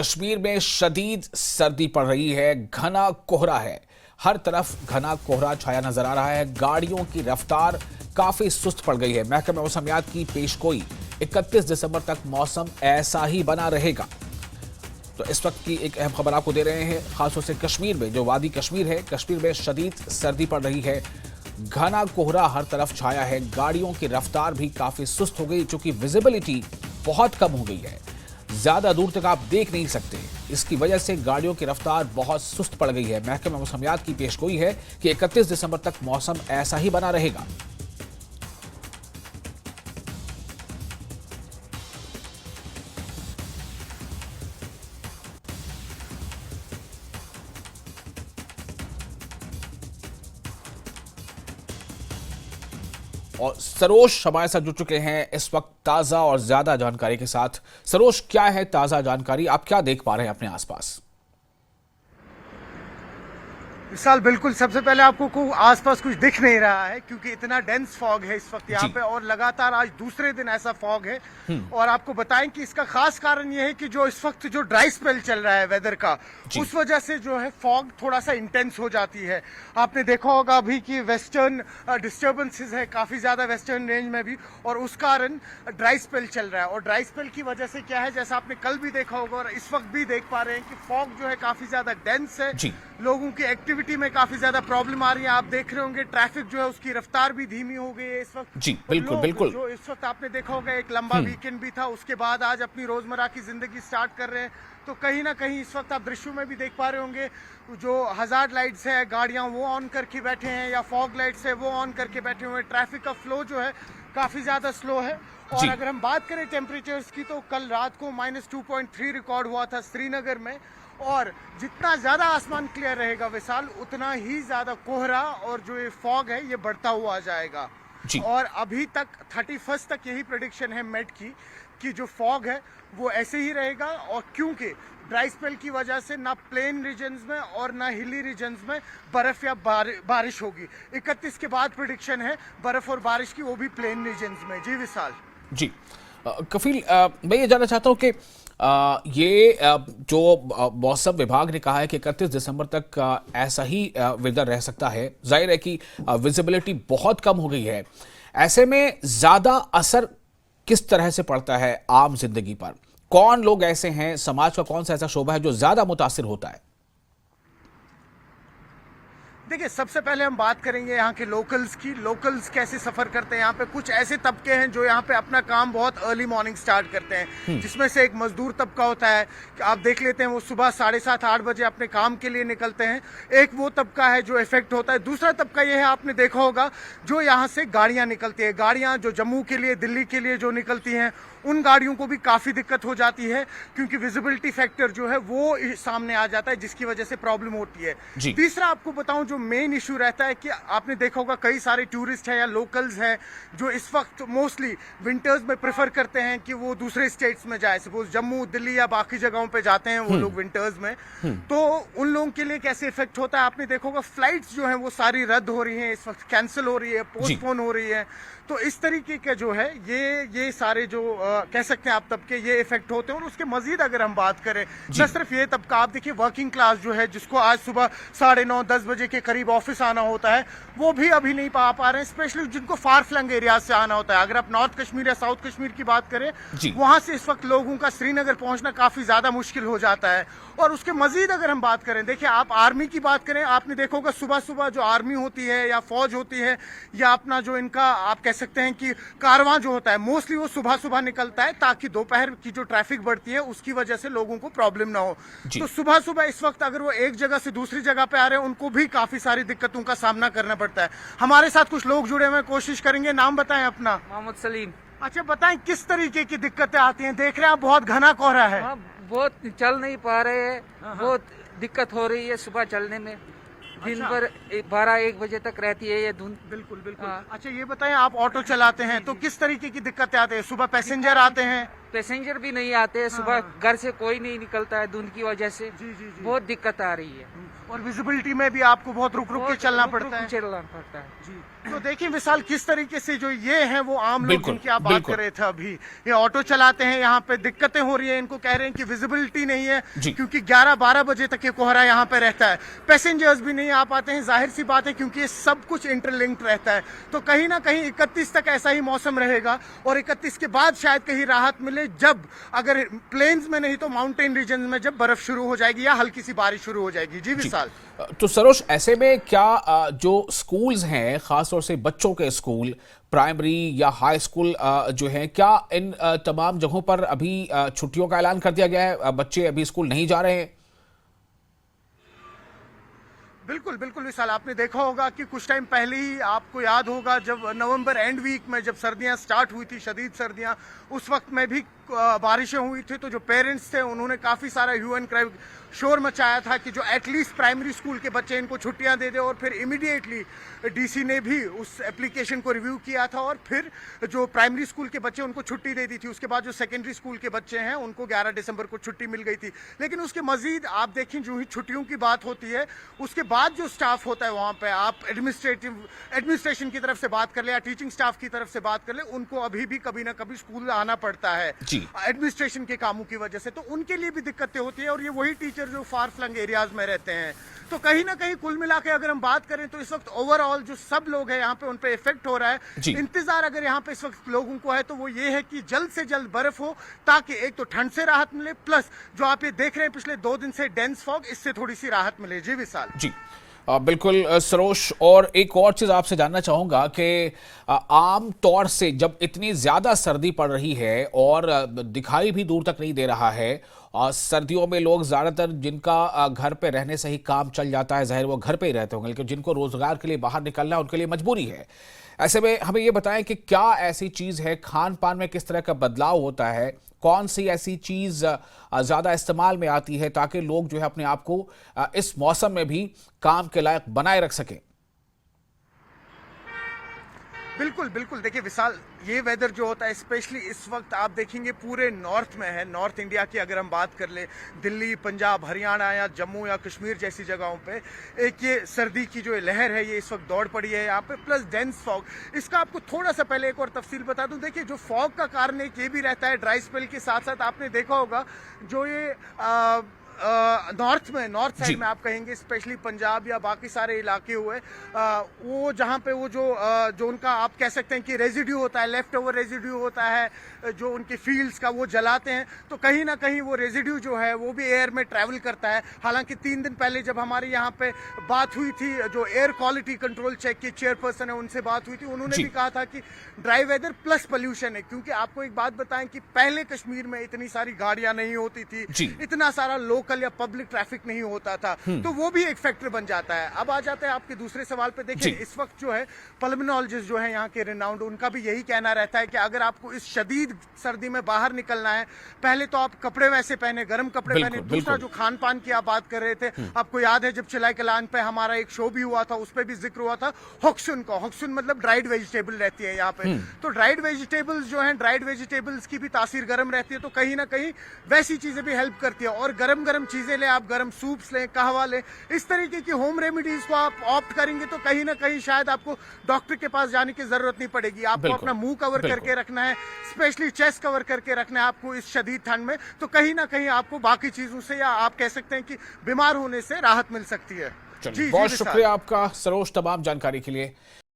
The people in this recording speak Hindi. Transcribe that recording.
कश्मीर में शदीद सर्दी पड़ रही है। घना कोहरा है, हर तरफ घना कोहरा छाया नजर आ रहा है। गाड़ियों की रफ्तार काफी सुस्त पड़ गई है। महकमा मौसमियात की पेशगोई 31 दिसंबर तक मौसम ऐसा ही बना रहेगा। तो इस वक्त की एक अहम खबर आपको दे रहे हैं। खासतौर से कश्मीर में, जो वादी कश्मीर है, कश्मीर में शदीद सर्दी पड़ रही है। घना कोहरा हर तरफ छाया है। गाड़ियों की रफ्तार भी काफी सुस्त हो गई, चूंकि विजिबिलिटी बहुत कम हो गई है। ज्यादा दूर तक आप देख नहीं सकते। इसकी वजह से गाड़ियों की रफ्तार बहुत सुस्त पड़ गई है। महकमा मौसमियात की पेशगोई है कि 31 दिसंबर तक मौसम ऐसा ही बना रहेगा। और सरोज हमारे साथ जुड़ चुके हैं इस वक्त ताजा और ज्यादा जानकारी के साथ। सरोज, क्या है ताजा जानकारी? आप क्या देख पा रहे हैं अपने आसपास? विशाल, बिल्कुल सबसे पहले आपको आसपास कुछ दिख नहीं रहा है क्योंकि इतना डेंस फॉग है इस वक्त यहाँ पे, और लगातार आज दूसरे दिन ऐसा फॉग है। और आपको बताएं कि इसका खास कारण ये है कि जो इस वक्त जो ड्राई स्पेल चल रहा है वेदर का, उस वजह से जो है फॉग थोड़ा सा इंटेंस हो जाती है। आपने देखा होगा अभी कि वेस्टर्न डिस्टर्बेंसेस है काफी ज्यादा वेस्टर्न रेंज में भी, और उस कारण ड्राई स्पेल चल रहा है। और ड्राई स्पेल की वजह से क्या है, जैसा आपने कल भी देखा होगा और इस वक्त भी देख पा रहे हैं कि फॉग जो है काफी ज्यादा डेंस है। लोगों की एक्टिविटी में काफी ज्यादा प्रॉब्लम आ रही है। आप देख रहे होंगे ट्रैफिक जो है उसकी रफ्तार भी धीमी हो गई है इस वक्त। जी बिल्कुल बिल्कुल। जो इस वक्त आपने देखा होगा एक लंबा वीकेंड भी था, उसके बाद आज अपनी रोजमर्रा की जिंदगी स्टार्ट कर रहे हैं। तो कहीं ना कहीं इस वक्त आप दृश्यों में भी देख पा रहे होंगे, जो हजार्ड लाइट्स है गाड़ियां वो ऑन करके बैठे हैं, या फॉग लाइट्स है वो ऑन करके बैठे हुए हैं। ट्रैफिक का फ्लो जो है काफी ज्यादा स्लो है। और अगर हम बात करें टेम्परेचर्स की, तो कल रात को -2.3 रिकॉर्ड हुआ था श्रीनगर में। और जितना ज्यादा आसमान क्लियर रहेगा विशाल, उतना ही ज्यादा कोहरा और जो ये फॉग है ये बढ़ता हुआ जाएगा। और अभी तक 31 तक यही प्रेडिक्शन है मेट की कि जो फॉग है वो ऐसे ही रहेगा। और क्योंकि ड्राई स्पेल की वजह से ना प्लेन रीजन्स में और ना हिली रीजन्स में बर्फ या बारिश होगी। 31 के बाद प्रेडिक्शन है बर्फ और बारिश की, वो भी प्लेन रीजन्स में। जी विशाल। जी कफील, मैं ये जानना चाहता हूँ कि जो मौसम विभाग ने कहा है कि 31 दिसंबर तक ऐसा ही वेदर रह सकता है। जाहिर है कि विजिबिलिटी बहुत कम हो गई है। ऐसे में ज्यादा असर किस तरह से पड़ता है आम जिंदगी पर? कौन लोग ऐसे हैं, समाज का कौन सा ऐसा शोबा है जो ज्यादा मुतासिर होता है? देखिए, सबसे पहले हम बात करेंगे यहाँ के लोकल्स की। लोकल्स कैसे सफर करते हैं यहाँ पे। कुछ ऐसे तबके हैं जो यहाँ पे अपना काम बहुत अर्ली मॉर्निंग स्टार्ट करते हैं, जिसमें से एक मजदूर तबका होता है कि आप देख लेते हैं वो सुबह 7:30-8 बजे अपने काम के लिए निकलते हैं। एक वो तबका है जो इफेक्ट होता है। दूसरा तबका ये है, आपने देखा होगा, जो यहाँ से गाड़ियाँ निकलती है, गाड़ियाँ जो जम्मू के लिए, दिल्ली के लिए जो निकलती हैं, उन गाड़ियों को भी काफी दिक्कत हो जाती है क्योंकि विजिबिलिटी फैक्टर जो है वो सामने आ जाता है, जिसकी वजह से प्रॉब्लम होती है। तीसरा आपको बताऊं, जो मेन इशू रहता है कि आपने देखा होगा कई सारे टूरिस्ट है या लोकल्स है जो इस वक्त मोस्टली विंटर्स में प्रेफर करते हैं कि वो दूसरे स्टेट्स में जाए। सपोज जम्मू, दिल्ली या बाकी जगहों पे जाते हैं वो लोग विंटर्स में। तो उन लोगों के लिए कैसे इफेक्ट होता है, आपने देखा होगा फ्लाइट्स जो है वो सारी रद्द हो रही है इस वक्त, कैंसिल हो रही है, पोस्टपोन हो रही है। तो इस तरीके के जो है ये सारे जो कह सकते हैं आप तबके, ये इफेक्ट होते हैं। और उसके मजीद अगर हम बात करें, न सिर्फ ये तबका, आप देखिए वर्किंग क्लास जो है, जिसको आज सुबह 9:30-10 बजे के करीब ऑफिस आना होता है, वो भी अभी नहीं पा रहे हैं। स्पेशली जिनको फार फ्लंग एरियाज से आना होता है। अगर आप नॉर्थ कश्मीर या साउथ कश्मीर की बात करें, वहां से इस वक्त लोगों का श्रीनगर पहुंचना काफी ज्यादा मुश्किल हो जाता है। और उसके मजीद अगर हम बात करें, देखिए आप आर्मी की बात करें, आपने देखा होगा सुबह सुबह जो आर्मी होती है या फौज होती है या अपना जो इनका आप कह सकते हैं कि कारवां जो होता है, मोस्टली वो सुबह सुबह निकलता है ताकि दोपहर की जो ट्रैफिक बढ़ती है उसकी वजह से लोगों को प्रॉब्लम ना हो। तो सुबह सुबह इस वक्त अगर वो एक जगह से दूसरी जगह पे आ रहे हैं, उनको भी काफी सारी दिक्कतों का सामना करना पड़ता है। हमारे साथ कुछ लोग जुड़े हुए, कोशिश करेंगे। नाम बताएं अपना। मोहम्मद सलीम। अच्छा, बताएं किस तरीके की दिक्कतें आती हैं? देख रहे हैं आप बहुत घना कोहरा है। बहुत चल नहीं पा रहे हैं, बहुत दिक्कत हो रही है सुबह चलने में। दिन भर 12-1 बजे तक रहती है ये धुंध। बिल्कुल बिल्कुल। अच्छा, ये बताएं आप ऑटो चलाते हैं तो किस तरीके की दिक्कतें आती है? सुबह पैसेंजर आते हैं? पैसेंजर भी नहीं आते हैं, सुबह घर से कोई नहीं निकलता है धुंध की वजह से। जी, जी, जी। बहुत दिक्कत आ रही है और विजिबिलिटी में भी आपको बहुत रुक रुक के चलना पड़ता है। चलना पड़ता है जी। तो देखिए विशाल, किस तरीके से जो ये हैं वो आम लोग बिल्कुल, जिनकी आप बात बिल्कुल। कर रहे थे अभी, ये ऑटो चलाते हैं, यहाँ पे दिक्कतें हो रही है, इनको कह रहे हैं कि विजिबिलिटी नहीं है जी। क्योंकि 11-12 बजे तक ये कोहरा यहाँ पे रहता है, पैसेंजर्स भी नहीं आ पाते हैं, जाहिर सी बात है क्योंकि ये सब कुछ इंटरलिंक्ड रहता है। तो कहीं ना कहीं 31 तक ऐसा ही मौसम रहेगा और 31 के बाद शायद कहीं राहत मिले, जब अगर प्लेन्स में नहीं तो माउंटेन रीजन में जब बर्फ शुरू हो जाएगी या हल्की सी बारिश शुरू हो जाएगी। जी विशाल। तो सरोज, ऐसे में क्या जो स्कूल्स हैं, खासतौर से बच्चों के स्कूल, प्राइमरी या हाई स्कूल जो हैं, क्या इन तमाम जगहों पर अभी छुट्टियों का ऐलान कर दिया गया है? बच्चे अभी स्कूल नहीं जा रहे हैं? बिल्कुल बिल्कुल विशाल, आपने देखा होगा कि कुछ टाइम पहले ही आपको याद होगा जब नवंबर एंड वीक में जब सर्दियां स्टार्ट हुई थी, शदीद सर्दियां, उस वक्त में भी बारिशें हुई थी, तो जो पेरेंट्स थे उन्होंने काफ़ी सारा ह्यू एंड क्राई शोर मचाया था कि जो एटलीस्ट प्राइमरी स्कूल के बच्चे इनको छुट्टियां दे दे। और फिर इमीडिएटली डीसी ने भी उस एप्लीकेशन को रिव्यू किया था और फिर जो प्राइमरी स्कूल के बच्चे उनको छुट्टी दे दी थी। उसके बाद जो सेकेंडरी स्कूल के बच्चे हैं उनको 11 दिसंबर को छुट्टी मिल गई थी। लेकिन उसके मजीद आप देखें, जो ही छुट्टियों की बात होती है उसके बाद जो स्टाफ होता है वहाँ पे, आप एडमिनिस्ट्रेशन की तरफ से बात कर ले या टीचिंग स्टाफ की तरफ से बात कर ले, उनको अभी भी कभी ना कभी स्कूल आना पड़ता है एडमिनिस्ट्रेशन के कामों की वजह से। तो उनके लिए भी दिक्कतें होती है और ये वही टीचर जो फार फ्लंग एरियाज में रहते हैं। तो कहीं ना कहीं कुल मिला के अगर हम बात करें तो इस वक्त ओवरऑल जो सब लोग हैं यहाँ पे उन पे इफेक्ट हो रहा है। इंतजार अगर यहाँ पे इस वक्त लोगों को है तो वो ये है कि जल्द से जल्द बर्फ हो, ताकि एक तो ठंड से राहत मिले, प्लस जो आप ये देख रहे हैं पिछले 2 दिन से डेंस फॉग, इससे थोड़ी सी राहत मिले। जी विशाल। जी बिल्कुल सरोज, और एक और चीज़ आपसे जानना चाहूँगा कि आम तौर से जब इतनी ज़्यादा सर्दी पड़ रही है और दिखाई भी दूर तक नहीं दे रहा है, और सर्दियों में लोग ज़्यादातर जिनका घर पे रहने से ही काम चल जाता है, ज़ाहिर वो घर पे ही रहते होंगे, लेकिन जिनको रोज़गार के लिए बाहर निकलना है उनके लिए मजबूरी है। ऐसे में हमें ये बताएं कि क्या ऐसी चीज़ है, खान पान में किस तरह का बदलाव होता है, कौन सी ऐसी चीज़ ज़्यादा इस्तेमाल में आती है ताकि लोग जो है अपने आप को इस मौसम में भी काम के लायक बनाए रख सकें? बिल्कुल बिल्कुल, देखिए विशाल, ये वेदर जो होता है स्पेशली इस वक्त आप देखेंगे पूरे नॉर्थ में है। नॉर्थ इंडिया की अगर हम बात कर ले, दिल्ली, पंजाब, हरियाणा या जम्मू या कश्मीर जैसी जगहों पे एक ये सर्दी की जो लहर है ये इस वक्त दौड़ पड़ी है यहाँ पे, प्लस डेंस फॉग। इसका आपको थोड़ा सा पहले एक और तफसील बता दूं। देखिए जो फॉग का कारण एक ये भी रहता है, ड्राई स्पेल के साथ साथ आपने देखा होगा जो ये नॉर्थ साइड में आप कहेंगे स्पेशली पंजाब या बाकी सारे इलाके हुए, वो जहाँ पे वो जो उनका आप कह सकते हैं कि रेजिड्यू होता है, लेफ्ट ओवर रेजिड्यू होता है जो उनके फील्ड्स का, वो जलाते हैं। तो कहीं ना कहीं वो रेजिड्यू जो है वो भी एयर में ट्रैवल करता है। हालांकि 3 दिन पहले जब हमारे यहाँ पे बात हुई थी, जो एयर क्वालिटी कंट्रोल चेक की चेयरपर्सन है उनसे बात हुई थी, उन्होंने भी कहा था कि ड्राई वेदर प्लस पोल्यूशन है। क्योंकि आपको एक बात बताएं कि पहले कश्मीर में इतनी सारी गाड़ियां नहीं होती थी, इतना सारा लोकल या पब्लिक ट्रैफिक नहीं होता था, तो वो भी एक फैक्टर बन जाता है। अब आ जाते हैं आपके दूसरे सवाल पे। देखिए इस वक्त जो है पल्मोनोलॉजिस्ट जो है यहाँ के रिनाउंड, उनका भी यही कहना रहता है कि अगर आपको इस शदीद सर्दी में बाहर निकलना है, पहले तो आप कपड़े वैसे पहने, गर्म कपड़े पहने। दूसरा जो खान पान की आप बात कर रहे थे, आपको याद है जब चिलाई कलान पे हमारा एक शो भी हुआ था, उस पर भी जिक्र हुआ था होक्सुन का। होक्सुन मतलब ड्राइड वेजिटेबल रहती है यहाँ पे। तो ड्राइड वेजिटेबल्स जो है, ड्राइड वेजिटेबल्स की भी तासीर गर्म रहती है, तो कहीं ना कहीं वैसी चीजें भी हेल्प करती है। और गर्म गर्म चीजें लें आप, गर्म सूप्स लें, कहवा लें, इस तरीके की होम रेमेडीज को आप ऑप्ट करेंगे तो कहीं ना कहीं शायद आपको डॉक्टर के पास जाने की जरूरत नहीं पड़ेगी। आपको अपना मुंह कवर करके रखना है, स्पेशली चेस्ट कवर करके रखना है आपको इस शदीद ठंड में, तो कहीं ना कहीं आपको बाकी चीजों से या आप कह सकते हैं कि बीमार होने से राहत मिल सकती है। जी, बहुत शुक्रिया आपका सरोज तमाम जानकारी के लिए।